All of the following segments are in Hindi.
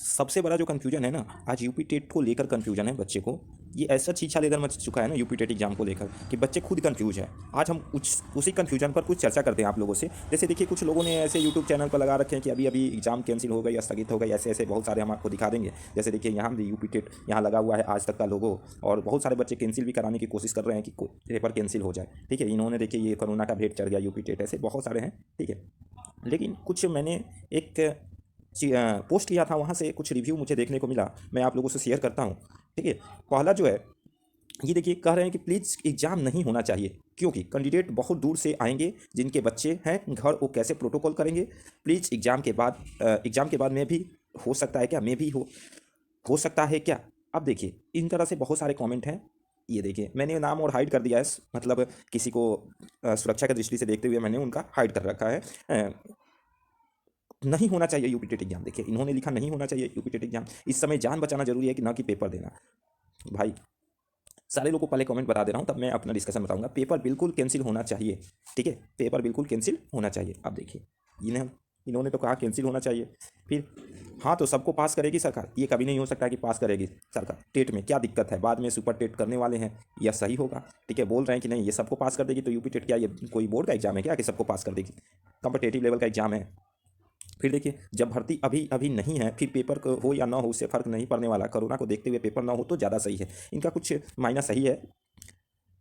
सबसे बड़ा जो कन्फ्यूजन है ना, आज यूपी टेट को लेकर कन्फ्यूजन है बच्चे को। ये ऐसा छीछा लेदर मच चुका है ना यूपी टेट एग्जाम को लेकर कि बच्चे खुद कन्फ्यूज है। आज हम उसी कन्फ्यूजन पर कुछ चर्चा करते हैं आप लोगों से। जैसे देखिए, कुछ लोगों ने ऐसे यूट्यूब चैनल पर लगा रखे हैं कि अभी अभी एग्जाम कैंसिल हो गई या स्थगित हो गई, ऐसे ऐसे बहुत सारे हम आपको दिखा देंगे। जैसे देखिए, यहाँ भी यूपी टेट यहाँ लगा हुआ है आज तक का लोगो, और बहुत सारे बच्चे कैंसिल भी कराने की कोशिश कर रहे हैं कि पेपर कैंसिल हो जाए। ठीक है, इन्होंने देखिए ये कोरोना का भेंट चढ़ गया यूपी टेट, ऐसे बहुत सारे हैं। ठीक है, लेकिन कुछ मैंने एक पोस्ट किया था, वहाँ से कुछ रिव्यू मुझे देखने को मिला, मैं आप लोगों से शेयर करता हूँ। ठीक है, पहला जो है ये देखिए, कह रहे हैं कि प्लीज़ एग्ज़ाम नहीं होना चाहिए क्योंकि कैंडिडेट बहुत दूर से आएंगे, जिनके बच्चे हैं घर वो कैसे प्रोटोकॉल करेंगे। प्लीज़ एग्ज़ाम के बाद में भी हो सकता है क्या, मैं भी हो सकता है क्या। अब देखिए, इन तरह से बहुत सारे कमेंट हैं। ये देखिए, मैंने नाम और हाइड कर दिया है, मतलब किसी को सुरक्षा की दृष्टि से देखते हुए मैंने उनका हाइड कर रखा है। नहीं होना चाहिए यूपी टेट एग्जाम। देखिए, इन्होंने लिखा नहीं होना चाहिए यूपी टेट एग्जाम, इस समय जान बचाना जरूरी है कि ना कि पेपर देना। भाई, सारे लोगों को पहले कमेंट बता दे रहा हूँ, तब मैं अपना डिस्कशन बताऊंगा। पेपर बिल्कुल कैंसिल होना चाहिए। ठीक है, पेपर बिल्कुल कैंसिल होना चाहिए। अब देखिए, इन्होंने तो कहा कैंसिल होना चाहिए। फिर हाँ, तो सबको पास करेगी सरकार, ये कभी नहीं हो सकता कि पास करेगी सरकार। टेट में क्या दिक्कत है, बाद में सुपर टेट करने वाले हैं, यह सही होगा। ठीक है, बोल रहे हैं कि नहीं ये सबको पास कर देगी, तो यूपी टेट क्या ये कोई बोर्ड का एग्जाम है क्या कि सबको पास कर देगी? कॉम्पिटेटिव लेवल का एग्जाम है। फिर देखिए, जब भर्ती अभी अभी नहीं है, फिर पेपर हो या ना हो उससे फ़र्क नहीं पड़ने वाला। कोरोना को देखते हुए पेपर ना हो तो ज़्यादा सही है। इनका कुछ मायना सही है,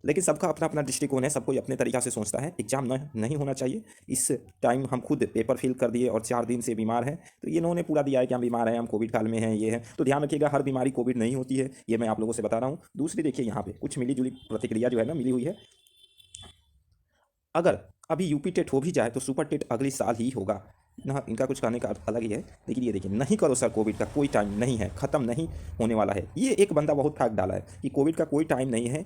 लेकिन सबका अपना अपना दृष्टिकोण है, सबको अपने तरीक़ा से सोचता है। एग्जाम नहीं होना चाहिए। इस टाइम हम खुद पेपर फिल कर दिए और 4 दिन से बीमार हैं, तो ये इन्होंने पूरा दिया है कि हम बीमार हैं, हम कोविड काल में हैं, ये है। तो ध्यान रखिएगा, हर बीमारी कोविड नहीं होती है, ये मैं आप लोगों से बता रहा हूँ। दूसरी देखिए, यहाँ पे कुछ मिली जुली प्रतिक्रिया जो है ना मिली हुई है। अगर अभी यूपी टेट हो भी जाए तो सुपर टेट अगले साल ही होगा ना। इनका कुछ कहने का अर्थ अलग ही है, लेकिन ये देखिए, नहीं करो सर, कोविड का कोई टाइम नहीं है, ख़त्म नहीं होने वाला है। ये एक बंदा बहुत फैक्ट डाला है कि कोविड का कोई टाइम नहीं है।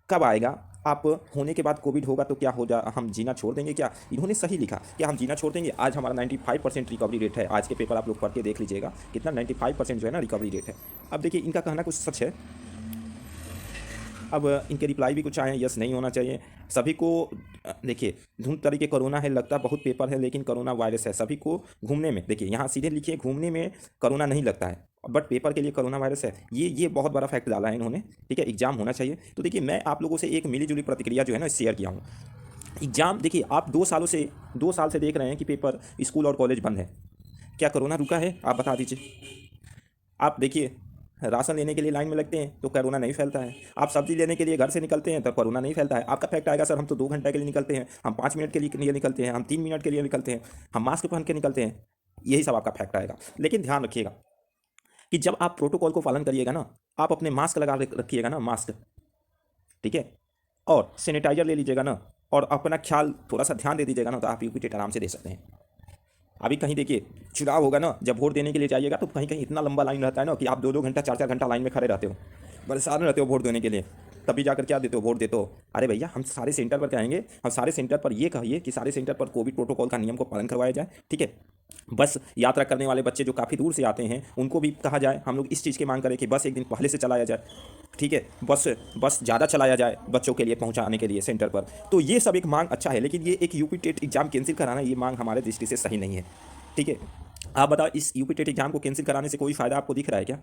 कब आएगा? आप होने के बाद कोविड होगा तो क्या हो जा, हम जीना छोड़ देंगे क्या? इन्होंने सही लिखा, क्या हम जीना छोड़ देंगे? आज हमारा 95% रिकवरी रेट है। आज के पेपर आप लोग पढ़ के देख लीजिएगा, कितना 95% जो है ना रिकवरी रेट है। अब देखिए, इनका कहना कुछ सच है। अब इनके रिप्लाई भी कुछ आए हैं, यस नहीं होना चाहिए सभी को। देखिए, धुंध तरीके कोरोना है, लगता बहुत पेपर है, लेकिन कोरोना वायरस है सभी को घूमने में। देखिए, यहाँ सीधे लिखिए, घूमने में कोरोना नहीं लगता है, बट पेपर के लिए कोरोना वायरस है। ये बहुत बड़ा फैक्ट डाला है इन्होंने। ठीक है, एग्जाम होना चाहिए। तो देखिए, मैं आप लोगों से एक मिली जुली प्रतिक्रिया जो है ना शेयर किया हूँ। एग्जाम देखिए, आप 2 साल से देख रहे हैं कि पेपर, स्कूल और कॉलेज बंद है। क्या कोरोना रुका है? आप बता दीजिए। आप देखिए, राशन लेने के लिए लाइन में लगते हैं तो कोरोना नहीं फैलता है। आप सब्जी लेने के लिए घर से निकलते हैं तो कोरोना नहीं फैलता है। आपका फैक्ट आएगा, सर हम तो 2 घंटे के लिए निकलते हैं, हम 5 मिनट के लिए निकलते हैं, हम 3 मिनट के लिए निकलते हैं, हम मास्क पहन के निकलते हैं। यही सब आपका फैक्ट आएगा। लेकिन ध्यान रखिएगा कि जब आप प्रोटोकॉल को पालन करिएगा ना, आप अपने मास्क लगा रखिएगा ना, मास्क। ठीक है, और सैनिटाइजर ले लीजिएगा ना, और अपना ख्याल थोड़ा सा ध्यान दे दीजिएगा ना, तो आप यूपी टेट आराम से दे सकते हैं। अभी कहीं देखिए, चुनाव होगा ना, जब वोट देने के लिए जाइएगा तो कहीं कहीं इतना लंबा लाइन रहता है ना कि आप 2-2 घंटा 4-4 घंटा लाइन में खड़े रहते हो, परेशान रहते हो वोट देने के लिए। तभी जाकर क्या देते हो, वोट देते हो। अरे भैया, हम सारे सेंटर पर कहेंगे, हम सारे सेंटर पर ये कहिए कि सारे सेंटर पर कोविड प्रोटोकॉल का नियम को पालन करवाया जाए। ठीक है, बस यात्रा करने वाले बच्चे जो काफ़ी दूर से आते हैं उनको भी कहा जाए, हम लोग इस चीज़ की मांग करें कि बस एक दिन पहले से चलाया जाए। ठीक है, बस बस ज़्यादा चलाया जाए बच्चों के लिए पहुंचाने के लिए सेंटर पर। तो ये सब एक मांग अच्छा है, लेकिन ये एक यूपी टेट एग्जाम कैंसिल कराना, ये मांग हमारे दृष्टि से सही नहीं है। ठीक है, आप बताओ, इस यूपी टेट एग्जाम को कैंसिल कराने से कोई फ़ायदा आपको दिख रहा है क्या?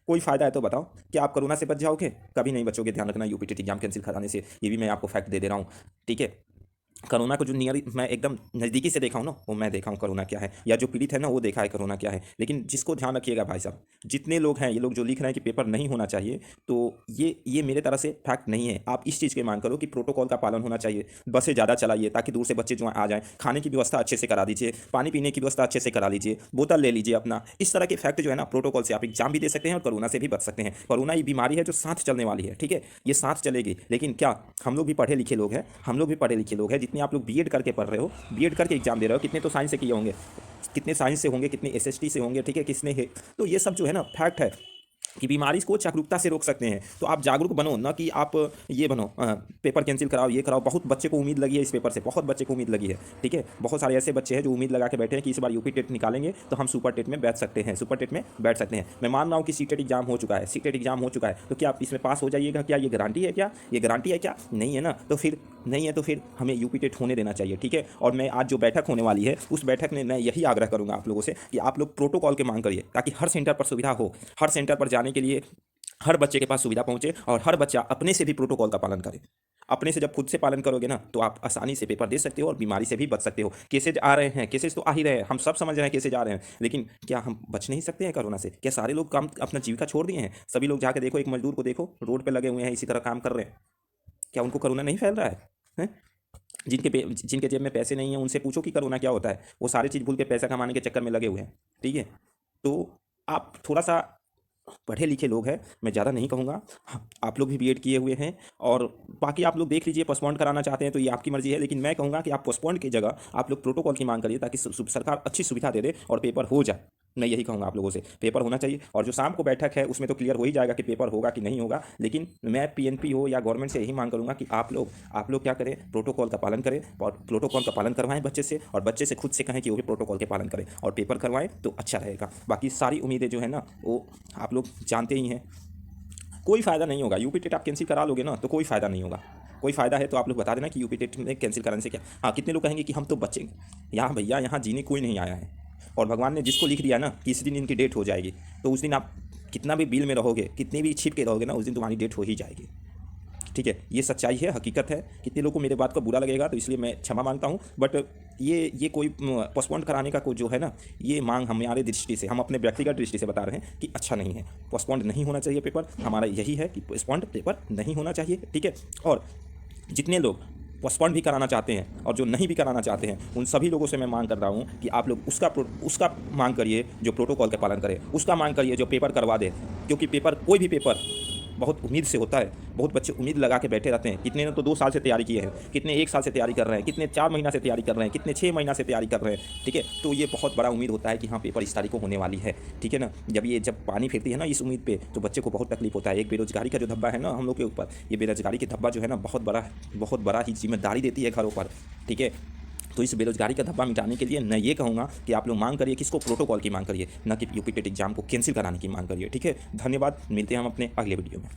कोई फ़ायदा है तो बताओ, क्या आप कोरोना से बच जाओगे? कभी नहीं बचोगे। ध्यान रखना, यूपी टेट एग्जाम कैंसिल कराने से, ये भी मैं आपको फैक्ट दे रहा हूँ। ठीक है, कोरोना को जो नियर मैं एकदम नज़दीकी से देखा हूँ ना, वो मैं देखा हूँ कोरोना क्या है, या जो पीड़ित है ना वो देखा है कोरोना क्या है। लेकिन जिसको ध्यान रखिएगा भाई साहब, जितने लोग हैं, ये लोग जो लिख रहे हैं कि पेपर नहीं होना चाहिए, तो ये मेरे तरफ से फैक्ट नहीं है। आप इस चीज़ की मांग करो कि प्रोटोकॉल का पालन होना चाहिए, बसें ज़्यादा चलाइए ताकि दूर से बच्चे जो आ जाएँ, खाने की व्यवस्था अच्छे से करा दीजिए, पानी पीने की व्यवस्था अच्छे से करा लीजिए, बोतल ले लीजिए अपना। इस तरह के फैक्ट जो है ना, प्रोटोकॉल से आप एग्जाम भी दे सकते हैं और कोरोना से भी बच सकते हैं। कोरोना ये बीमारी है जो साथ चलने वाली है। ठीक है, ये साथ चलेगी, लेकिन क्या हम लोग भी पढ़े लिखे लोग हैं, हम लोग भी पढ़े लिखे लोग हैं। जितने आप लोग बीएड करके पढ़ रहे हो, बीएड करके एग्जाम दे रहे हो, कितने तो साइंस से किए होंगे, कितने साइंस से होंगे, कितने एसएसटी से होंगे। ठीक है, किसने है, तो ये सब जो है ना फैक्ट है। कि बीमारी को जागरूकता से रोक सकते हैं। तो आप जागरूक बनो, ना कि आप ये बनो पेपर कैंसिल कराओ, ये कराओ। बहुत बच्चे को उम्मीद लगी है इस पेपर से, बहुत बच्चे को उम्मीद लगी है, ठीक है। बहुत सारे ऐसे बच्चे हैं जो उम्मीद लगा के बैठे हैं कि इस बार यूपी टेट निकालेंगे तो हम सुपर टेट में बैठ सकते हैं, सुपर टेट में बैठ सकते हैं। मैं मान रहा हूँ कि सीटेट एग्जाम हो चुका है, सीटेट एग्जाम हो चुका है, तो क्या आप इसमें पास हो जाइएगा? क्या ये गारंटी है? क्या ये गारंटी है? क्या नहीं है ना। तो फिर नहीं है तो फिर हमें यूपी टेट होने देना चाहिए, ठीक है। और मैं आज जो बैठक होने वाली है उस बैठक में मैं यही आग्रह करूंगा आप लोगों से कि आप लोग प्रोटोकॉल की मांग करिए, ताकि हर सेंटर पर सुविधा हो, हर सेंटर पर जाने के लिए हर बच्चे के पास सुविधा पहुंचे और हर बच्चा अपने से भी प्रोटोकॉल का पालन करे। अपने से जब खुद से पालन करोगे ना तो आप आसानी से पेपर दे सकते हो और बीमारी से भी बच सकते हो। केसेज आ रहे हैं, केसेज तो आ ही रहे हैं, हम सब समझ रहे हैं केसेज आ रहे हैं, लेकिन क्या हम बच नहीं सकते हैं कोरोना से? क्या सारे लोग काम अपना जीविका छोड़ दिए हैं? सभी लोग जाके देखो, एक मजदूर को देखो, रोड पे लगे हुए हैं, इसी तरह काम कर रहे हैं। क्या उनको कोरोना नहीं फैल रहा है? हैं? जिनके जेब में पैसे नहीं है उनसे पूछो कि कोरोना क्या होता है। वो सारी चीज़ भूल के पैसा कमाने के चक्कर में लगे हुए हैं, ठीक है। तो आप थोड़ा सा पढ़े लिखे लोग हैं, मैं ज़्यादा नहीं कहूँगा, आप लोग भी बीएड किए हुए हैं, और बाकी आप लोग देख लीजिए, पोस्टपोन कराना चाहते हैं तो ये आपकी मर्जी है, लेकिन मैं कहूँगा कि आप पोस्टपोन की जगह आप लोग प्रोटोकॉल की मांग करिए, ताकि सरकार अच्छी सुविधा दे दे और पेपर हो जाए। मैं यही कहूँगा आप लोगों से, पेपर होना चाहिए। और जो शाम को बैठक है उसमें तो क्लियर हो ही जाएगा कि पेपर होगा कि नहीं होगा, लेकिन मैं पीएनपी हो या गवर्नमेंट से यही मांग करूँगा कि आप लोग क्या करें, प्रोटोकॉल का पालन करें और प्रोटोकॉल का पालन करवाएं बच्चे से, और बच्चे से खुद से कहें कि वो भी प्रोटोकॉल के पालन करें और पेपर करवाएं तो अच्छा रहेगा। बाकी सारी उम्मीदें जो है ना वो आप लोग जानते ही हैं, कोई फ़ायदा नहीं होगा। यूपी टेट आप कैंसिल करा लोगे ना तो कोई फ़ायदा नहीं होगा। कोई फ़ायदा है तो आप लोग बता देना कि यूपी टेट में कैंसिल कराने से क्या। हाँ, कितने लोग कहेंगे कि हम तो बचेंगे। यहाँ भैया, यहाँ जीने कोई नहीं आया है, और भगवान ने जिसको लिख दिया ना कि इस दिन इनकी डेट हो जाएगी, तो उस दिन आप कितना भी बिल में रहोगे, कितनी भी छिप के रहोगे ना, उस दिन तुम्हारी डेट हो ही जाएगी, ठीक है। ये सच्चाई है, हकीकत है। कितने लोगों को मेरे बात का बुरा लगेगा तो इसलिए मैं क्षमा मांगता हूँ, बट ये कोई पोस्टपोन कराने का कोई जो है ना, ये मांग हमारे दृष्टि से, हम अपने व्यक्तिगत दृष्टि से बता रहे हैं कि अच्छा नहीं है। पोस्टपोन नहीं होना चाहिए पेपर, हमारा यही है कि पोस्टपोन पेपर नहीं होना चाहिए, ठीक है। और जितने लोग पोस्टपोन भी कराना चाहते हैं और जो नहीं भी कराना चाहते हैं, उन सभी लोगों से मैं मांग कर रहा हूँ कि आप लोग उसका मांग करिए जो प्रोटोकॉल का पालन करे, उसका मांग करिए जो पेपर करवा दे। क्योंकि पेपर, कोई भी पेपर बहुत उम्मीद से होता है, बहुत बच्चे उम्मीद लगा के बैठे रहते हैं। कितने ने तो 2 साल से तैयारी किए हैं, कितने 1 साल से तैयारी कर रहे हैं, कितने 4 महीना से तैयारी कर रहे हैं, कितने 6 महीना से तैयारी कर रहे हैं, ठीक है। तो ये बहुत बड़ा उम्मीद होता है कि हाँ पेपर इस तारीख को होने वाली है, ठीक है ना। जब पानी फिरती है ना इस उम्मीद पे, तो बच्चे को बहुत तकलीफ होता है। एक बेरोजगारी का जो धब्बा है ना हम लोग के ऊपर, ये बेरोजगारी के धब्बा जो है ना बहुत बड़ा ही जिम्मेदारी देती है घरों पर, ठीक है। तो इस बेरोजगारी का धब्बा मिटाने के लिए मैं ये कहूँगा कि आप लोग मांग करिए, किसको, प्रोटोकॉल की मांग करिए, ना कि यूपी टेट एग्जाम को कैंसिल कराने की मांग करिए, ठीक है। धन्यवाद, मिलते हैं हम अपने अगले वीडियो में।